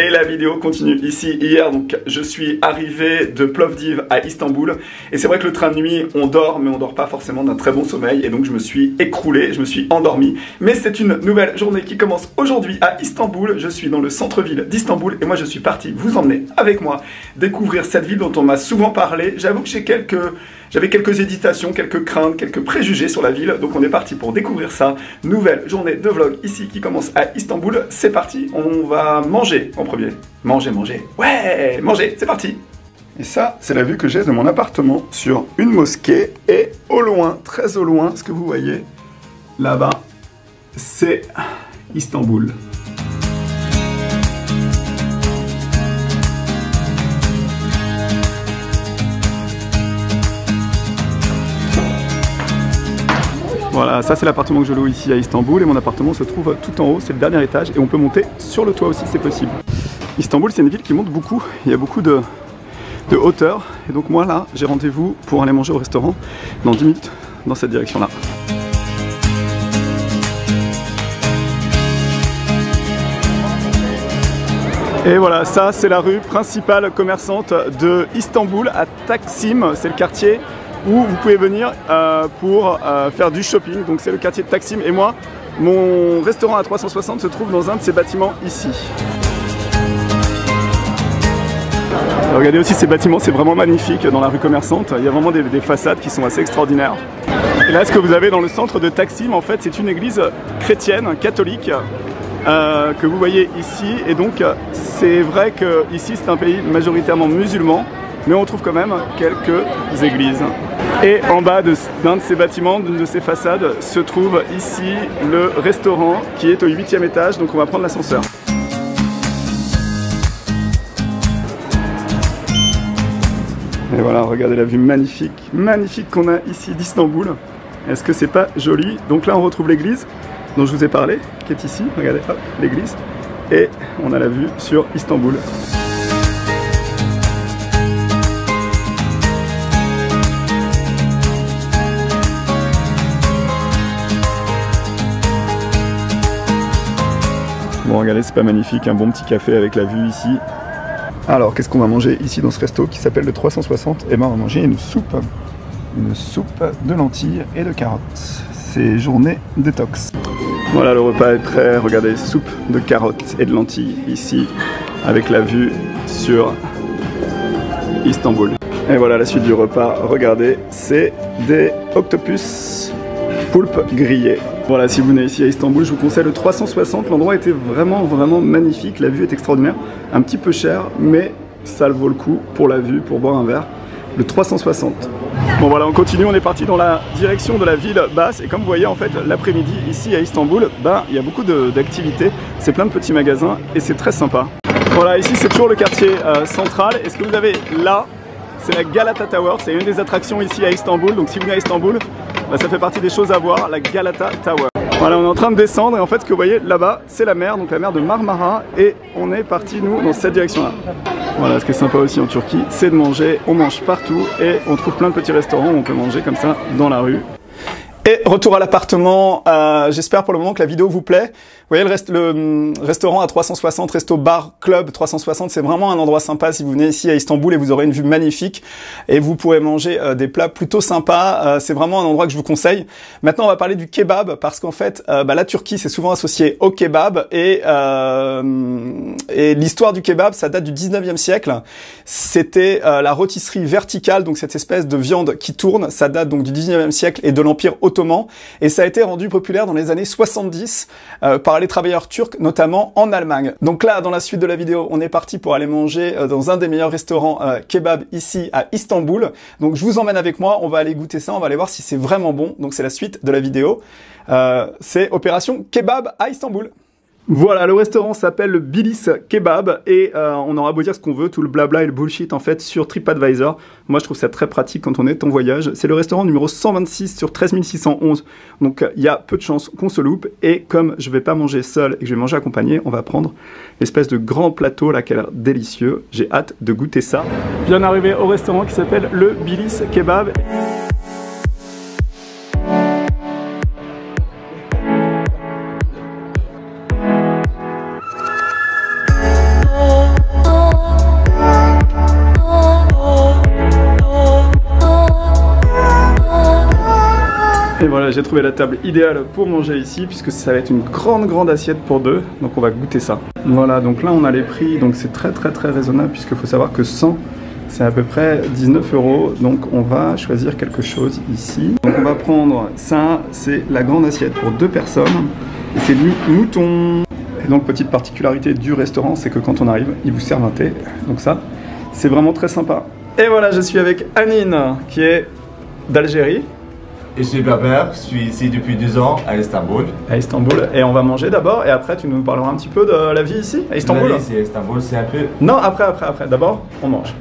Et la vidéo continue ici. Hier, donc, je suis arrivé de Plovdiv à Istanbul. Et c'est vrai que le train de nuit, on dort, mais on dort pas forcément d'un très bon sommeil. Et donc, je me suis écroulé, je me suis endormi. Mais c'est une nouvelle journée qui commence aujourd'hui à Istanbul. Je suis dans le centre-ville d'Istanbul. Et moi, je suis parti vous emmener avec moi découvrir cette ville dont on m'a souvent parlé. J'avoue que j'avais quelques hésitations, quelques craintes, quelques préjugés sur la ville. Donc, on est parti pour découvrir ça. Nouvelle journée de vlog ici qui commence à Istanbul. C'est parti, on va manger en premier. Manger. Ouais, manger, c'est parti. Et ça, c'est la vue que j'ai de mon appartement sur une mosquée. Et au loin, très au loin, ce que vous voyez là-bas, c'est Istanbul. Voilà, ça c'est l'appartement que je loue ici à Istanbul et mon appartement se trouve tout en haut, c'est le dernier étage et on peut monter sur le toit aussi, c'est possible. Istanbul, c'est une ville qui monte beaucoup, il y a beaucoup de hauteur et donc moi là, j'ai rendez-vous pour aller manger au restaurant dans 10 minutes dans cette direction-là. Et voilà, ça c'est la rue principale commerçante de Istanbul à Taksim, c'est le quartier où vous pouvez venir pour faire du shopping, donc c'est le quartier de Taksim et moi, mon restaurant à 360 se trouve dans un de ces bâtiments ici. Alors, regardez aussi ces bâtiments, c'est vraiment magnifique dans la rue commerçante, il y a vraiment des façades qui sont assez extraordinaires. Et là ce que vous avez dans le centre de Taksim, en fait c'est une église chrétienne, catholique, que vous voyez ici et donc c'est vrai que ici c'est un pays majoritairement musulman, mais on trouve quand même quelques églises. Et en bas d'un de ces bâtiments, d'une de ces façades, se trouve ici le restaurant qui est au 8e étage, donc on va prendre l'ascenseur. Et voilà, regardez la vue magnifique qu'on a ici d'Istanbul. Est-ce que c'est pas joli? Donc là on retrouve l'église dont je vous ai parlé, qui est ici, regardez, hop, l'église. Et on a la vue sur Istanbul. Bon, regardez, c'est pas magnifique, un bon petit café avec la vue ici. Alors, qu'est-ce qu'on va manger ici dans ce resto qui s'appelle le 360? Eh ben, on va manger une soupe de lentilles et de carottes. C'est journée détox. Voilà, le repas est prêt. Regardez, soupe de carottes et de lentilles ici, avec la vue sur Istanbul. Et voilà la suite du repas. Regardez, c'est des octopus poulpe grillé. Voilà, si vous venez ici à Istanbul, je vous conseille le 360. L'endroit était vraiment magnifique. La vue est extraordinaire. Un petit peu cher, mais ça le vaut le coup pour la vue, pour boire un verre. Le 360. Bon voilà, on continue, on est parti dans la direction de la ville basse. Et comme vous voyez, en fait, l'après-midi, ici à Istanbul, il y a beaucoup d'activités. C'est plein de petits magasins et c'est très sympa. Voilà, ici c'est toujours le quartier central. Et ce que vous avez là, c'est la Galata Tower. C'est une des attractions ici à Istanbul. Donc si vous venez à Istanbul, ça fait partie des choses à voir, la Galata Tower. Voilà, on est en train de descendre et en fait ce que vous voyez là-bas, c'est la mer, donc la mer de Marmara. Et on est parti, nous, dans cette direction-là. Voilà, ce qui est sympa aussi en Turquie, c'est de manger. On mange partout et on trouve plein de petits restaurants où on peut manger comme ça dans la rue. Et retour à l'appartement, j'espère pour le moment que la vidéo vous plaît. Vous voyez le restaurant à 360, Resto Bar Club 360, c'est vraiment un endroit sympa si vous venez ici à Istanbul et vous aurez une vue magnifique et vous pourrez manger des plats plutôt sympas. C'est vraiment un endroit que je vous conseille. Maintenant on va parler du kebab parce qu'en fait la Turquie c'est souvent associé au kebab et l'histoire du kebab ça date du 19e siècle. C'était la rôtisserie verticale, donc cette espèce de viande qui tourne, ça date donc du 19e siècle et de l'Empire ottoman et ça a été rendu populaire dans les années 70 par les travailleurs turcs, notamment en Allemagne. Donc là, dans la suite de la vidéo, on est parti pour aller manger dans un des meilleurs restaurants kebab ici à Istanbul. Donc je vous emmène avec moi, on va aller goûter ça, on va aller voir si c'est vraiment bon. Donc c'est la suite de la vidéo. C'est Opération Kebab à Istanbul. Voilà, le restaurant s'appelle le Bilis Kebab et on aura beau dire ce qu'on veut, tout le blabla et le bullshit en fait sur TripAdvisor. Moi je trouve ça très pratique quand on est en voyage. C'est le restaurant numéro 126 sur 13 611, donc il y a peu de chances qu'on se loupe. Et comme je vais pas manger seul et que je vais manger accompagné, on va prendre l'espèce de grand plateau là qui a l'air délicieux. J'ai hâte de goûter ça. Bien arrivé au restaurant qui s'appelle le Bilis Kebab. Et voilà, j'ai trouvé la table idéale pour manger ici, puisque ça va être une grande assiette pour deux. Donc on va goûter ça. Voilà, donc là on a les prix, donc c'est très raisonnable, puisqu'il faut savoir que 100, c'est à peu près 19 €. Donc on va choisir quelque chose ici. Donc on va prendre ça, c'est la grande assiette pour deux personnes. Et c'est du mouton. Et donc petite particularité du restaurant, c'est que quand on arrive, ils vous servent un thé. Donc ça, c'est vraiment très sympa. Et voilà, je suis avec Anine, qui est d'Algérie. Je suis berbère, je suis ici depuis 2 ans à Istanbul. À Istanbul, et on va manger d'abord, et après tu nous parleras un petit peu de la vie ici, à Istanbul. La vie ici à Istanbul, c'est un peu... Non, après. D'abord, on mange.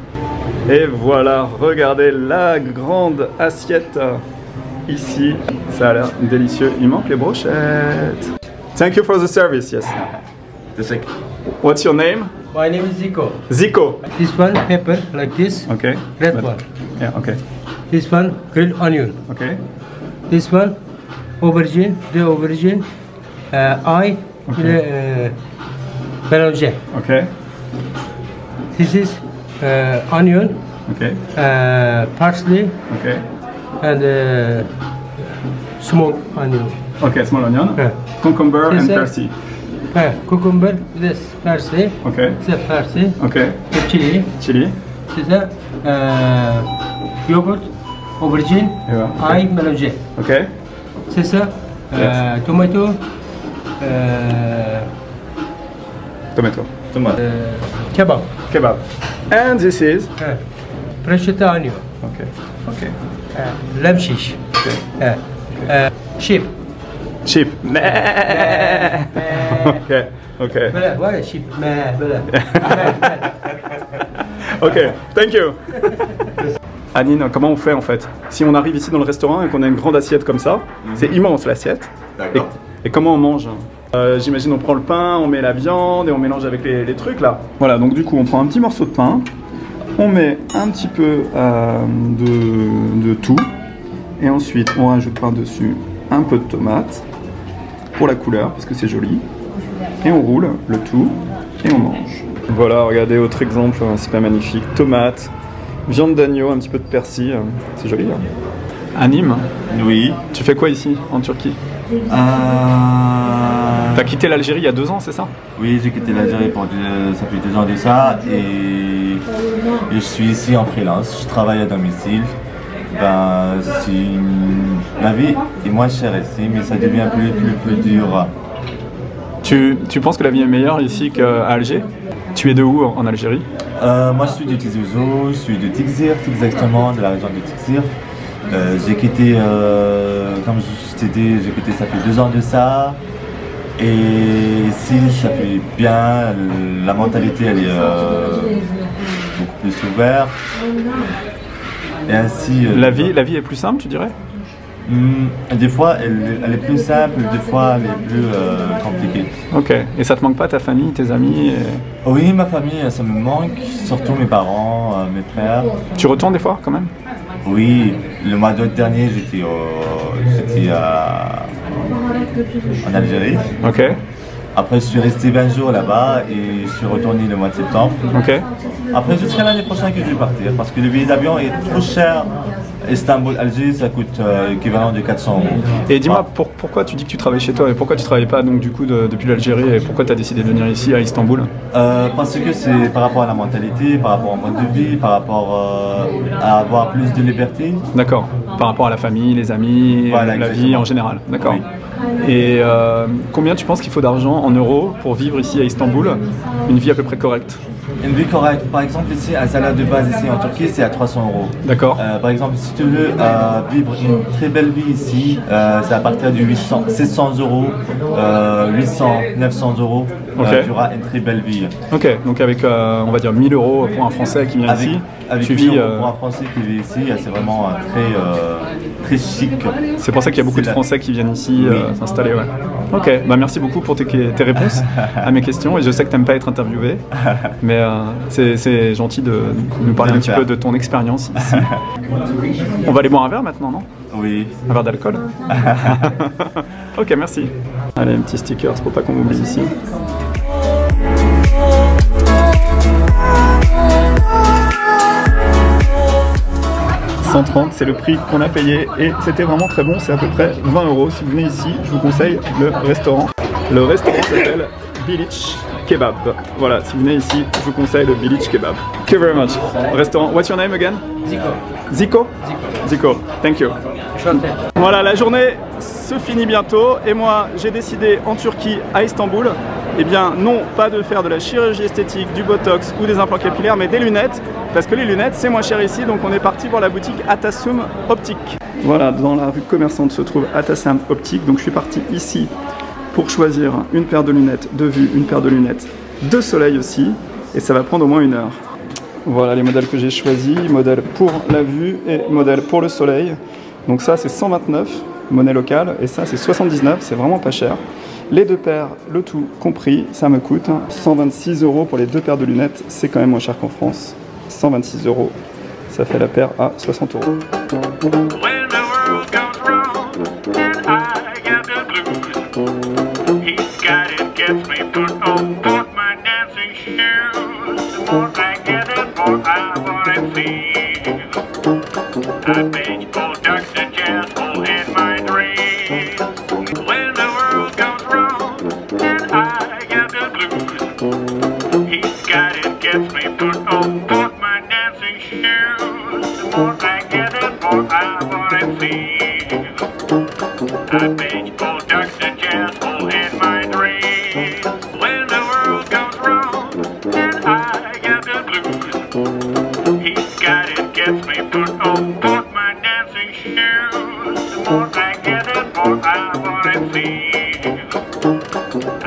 Et voilà, regardez la grande assiette ici. Ça a l'air délicieux. Il manque les brochettes. Thank you for the service, yes. What's your name? My name is Zico. Zico. This one pepper like this. Okay. Red one. Yeah, okay. This one grilled onion. Okay. This one aubergine, the aubergine, ail, mélanger. Okay. This is onion, Okay. parsley, Okay. and small onion. Okay, small onion. Yeah. Cucumber and This, parsley. Cucumber, this parsley, Okay. this parsley, Okay. the chili, Chili. this yogurt, aubergine, Yeah. ail, mélanger. Okay. C'est ça. Yes. Tomato. Tomato. Kebab. Kebab. And this is? Prosciutto onion. Okay. Okay. Lamb shish. Okay. Sheep. Sheep. Okay. Okay. Voilà, sheep. Voilà. Ok, thank you. Anine, comment on fait en fait? Si on arrive ici dans le restaurant et qu'on a une grande assiette comme ça, c'est immense l'assiette. D'accord. Et comment on mange? J'imagine on prend le pain, on met la viande et on mélange avec les trucs là. Voilà, donc du coup on prend un petit morceau de pain, on met un petit peu de tout et ensuite on rajoute par-dessus un peu de tomate pour la couleur parce que c'est joli et on roule le tout et on mange. Voilà, regardez, autre exemple, c'est pas magnifique. Tomate, viande d'agneau, un petit peu de persil, c'est joli. Hein. Anime, Oui. tu fais quoi ici, en Turquie? T'as quitté l'Algérie il y a 2 ans, c'est ça? Oui, j'ai quitté l'Algérie ça fait 2 ans de ça et je suis ici en freelance. Je travaille à domicile. La vie est moins chère ici, mais ça devient plus dur. Tu penses que la vie est meilleure ici qu'à Alger? Tu es de où en Algérie? Moi je suis de Tizi Ouzou, je suis de Tixirt, exactement, de la région de Tixirt. J'ai quitté, comme je t'ai dit, j'ai quitté ça fait 2 ans de ça. Et ici ça fait bien, la mentalité elle est beaucoup plus ouverte. Et ainsi... La vie est plus simple, tu dirais? Des fois elle est plus simple, des fois elle est plus compliquée. Ok, et ça te manque pas ta famille, tes amis Oui, ma famille ça me manque, surtout mes parents, mes frères. Tu retournes des fois quand même? Oui, le mois d'août dernier j'étais en Algérie. Ok. Après je suis resté 20 jours là-bas et je suis retourné le mois de septembre. Ok. Après jusqu'à l'année prochaine que je vais partir parce que le billet d'avion est trop cher. Istanbul-Alger ça coûte l'équivalent de 400 €. Et dis-moi, pourquoi tu dis que tu travailles chez toi et pourquoi tu travailles pas donc du coup depuis l'Algérie et pourquoi tu as décidé de venir ici à Istanbul? Parce que c'est par rapport à la mentalité, par rapport au mode de vie, par rapport à avoir plus de liberté. D'accord, par rapport à la famille, les amis, Voilà, la vie en général, d'accord. Oui. Et combien tu penses qu'il faut d'argent en euros pour vivre ici à Istanbul, une vie à peu près correcte? Une vie correcte, par exemple ici, un salaire de base ici en Turquie c'est à 300 €. D'accord. Par exemple si tu veux vivre une très belle vie ici, c'est à partir de 700 €, 800, 900 €, Ok. tu auras une très belle vie. Ok, donc avec on va dire 1000 € pour un Français qui vient ici, Avec tu 1000 vis... € pour un Français qui vit ici, c'est vraiment très chic. C'est pour ça qu'il y a beaucoup de Français qui viennent ici s'installer, ouais. Ok, bah merci beaucoup pour tes réponses à mes questions et je sais que t'aimes pas être interviewé, mais c'est gentil de nous parler un petit peu de ton expérience ici. On va aller boire un verre maintenant, non? Oui. Un verre d'alcool. Ok, merci. Allez, un petit sticker, c'est pour pas qu'on m'oublie ici. 130, c'est le prix qu'on a payé et c'était vraiment très bon, c'est à peu près 20 €. Si vous venez ici, je vous conseille le restaurant. Le restaurant s'appelle Bilic Kebab. Voilà, si vous venez ici, je vous conseille le Bilic Kebab. Thank you very much. Restaurant, what's your name again? Zico. Zico? Zico, thank you. Chanté. Voilà, la journée se finit bientôt et moi j'ai décidé en Turquie, à Istanbul, eh bien non pas de faire de la chirurgie esthétique, du botox ou des implants capillaires, mais des lunettes, parce que les lunettes c'est moins cher ici, donc on est parti voir la boutique Atasum Optique. Voilà, dans la rue commerçante se trouve Atasum Optique, donc je suis parti ici pour choisir une paire de lunettes de vue, une paire de lunettes de soleil aussi, et ça va prendre au moins 1 heure. Voilà les modèles que j'ai choisis, modèle pour la vue et modèle pour le soleil. Donc ça c'est 129, monnaie locale, et ça c'est 79, c'est vraiment pas cher. Les deux paires, le tout compris, ça me coûte 126 € pour les deux paires de lunettes, c'est quand même moins cher qu'en France. 126 €, ça fait la paire à 60 €.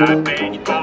I bet you